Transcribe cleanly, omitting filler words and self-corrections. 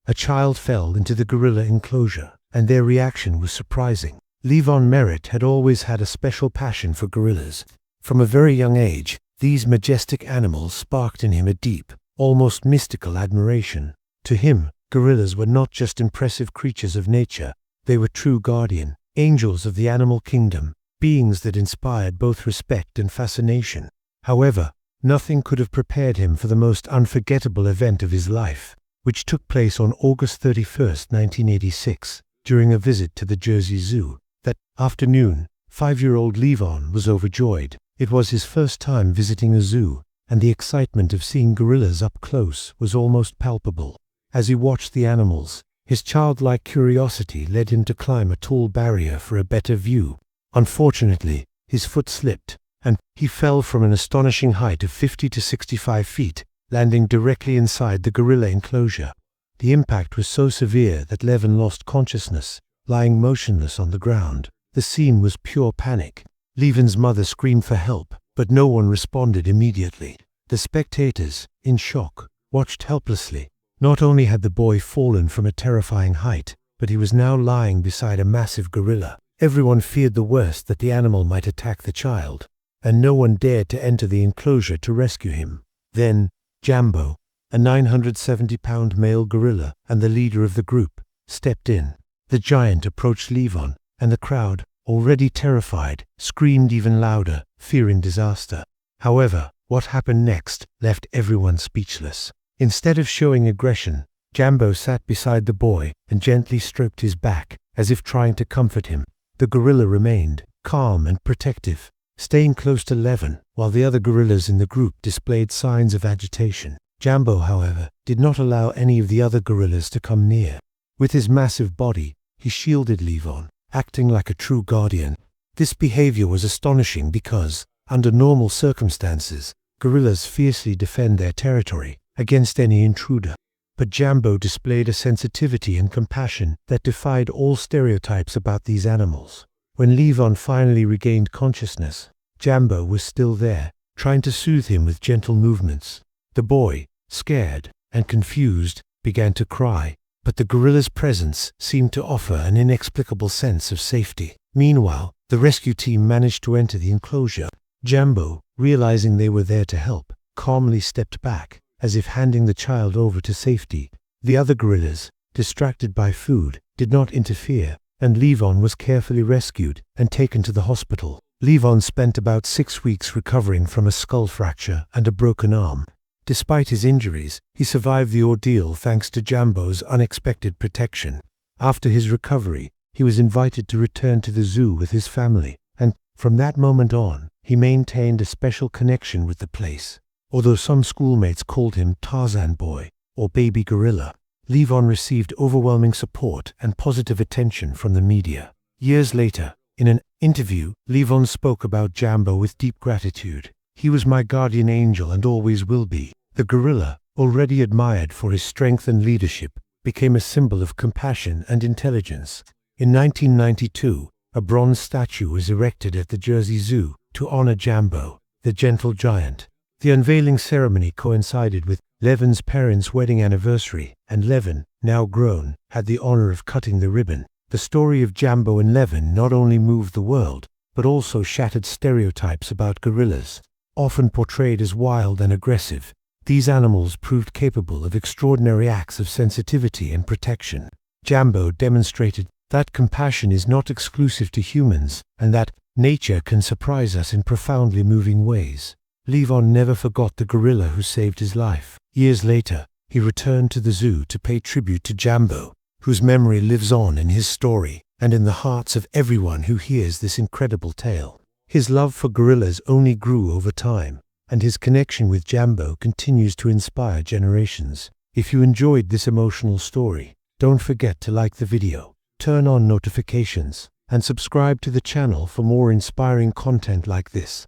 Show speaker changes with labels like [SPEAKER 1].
[SPEAKER 1] a child fell into the gorilla enclosure, and their reaction was surprising. Levon Merritt had always had a special passion for gorillas. From a very young age, these majestic animals sparked in him a deep, almost mystical admiration. To him, gorillas were not just impressive creatures of nature, they were true guardian angels of the animal kingdom, beings that inspired both respect and fascination. However, nothing could have prepared him for the most unforgettable event of his life, which took place on August 31, 1986, during a visit to the Jersey Zoo. That afternoon, 5-year-old Levon was overjoyed. It was his first time visiting a zoo, and the excitement of seeing gorillas up close was almost palpable. As he watched the animals, his childlike curiosity led him to climb a tall barrier for a better view. Unfortunately, his foot slipped, and he fell from an astonishing height of 50 to 65 feet, landing directly inside the gorilla enclosure. The impact was so severe that Levon lost consciousness, lying motionless on the ground. The scene was pure panic. Levon's mother screamed for help, but no one responded immediately. The spectators, in shock, watched helplessly. Not only had the boy fallen from a terrifying height, but he was now lying beside a massive gorilla. Everyone feared the worst, that the animal might attack the child, and no one dared to enter the enclosure to rescue him. Then, Jambo, a 970-pound male gorilla and the leader of the group, stepped in. The giant approached Levon, and the crowd, already terrified, screamed even louder, fearing disaster. However, what happened next left everyone speechless. Instead of showing aggression, Jambo sat beside the boy and gently stroked his back, as if trying to comfort him. The gorilla remained calm and protective, staying close to Levon, while the other gorillas in the group displayed signs of agitation. Jambo, however, did not allow any of the other gorillas to come near. With his massive body, he shielded Levon, acting like a true guardian. This behavior was astonishing because, under normal circumstances, gorillas fiercely defend their territory against any intruder. But Jambo displayed a sensitivity and compassion that defied all stereotypes about these animals. When Levon finally regained consciousness, Jambo was still there, trying to soothe him with gentle movements. The boy, scared and confused, began to cry, but the gorilla's presence seemed to offer an inexplicable sense of safety. Meanwhile, the rescue team managed to enter the enclosure. Jambo, realizing they were there to help, calmly stepped back, as if handing the child over to safety. The other gorillas, distracted by food, did not interfere, and Levon was carefully rescued and taken to the hospital. Levon spent about 6 weeks recovering from a skull fracture and a broken arm. Despite his injuries, he survived the ordeal thanks to Jambo's unexpected protection. After his recovery, he was invited to return to the zoo with his family, and from that moment on, he maintained a special connection with the place. Although some schoolmates called him Tarzan Boy or Baby Gorilla, Levon received overwhelming support and positive attention from the media. Years later, in an interview, Levon spoke about Jambo with deep gratitude. "He was my guardian angel and always will be." The gorilla, already admired for his strength and leadership, became a symbol of compassion and intelligence. In 1992, a bronze statue was erected at the Jersey Zoo to honor Jambo, the gentle giant. The unveiling ceremony coincided with Levon's parents' wedding anniversary, and Levon, now grown, had the honor of cutting the ribbon. The story of Jambo and Levon not only moved the world, but also shattered stereotypes about gorillas. Often portrayed as wild and aggressive, these animals proved capable of extraordinary acts of sensitivity and protection. Jambo demonstrated that compassion is not exclusive to humans, and that nature can surprise us in profoundly moving ways. Levon never forgot the gorilla who saved his life. Years later, he returned to the zoo to pay tribute to Jambo, whose memory lives on in his story and in the hearts of everyone who hears this incredible tale. His love for gorillas only grew over time, and his connection with Jambo continues to inspire generations. If you enjoyed this emotional story, don't forget to like the video, turn on notifications, and subscribe to the channel for more inspiring content like this.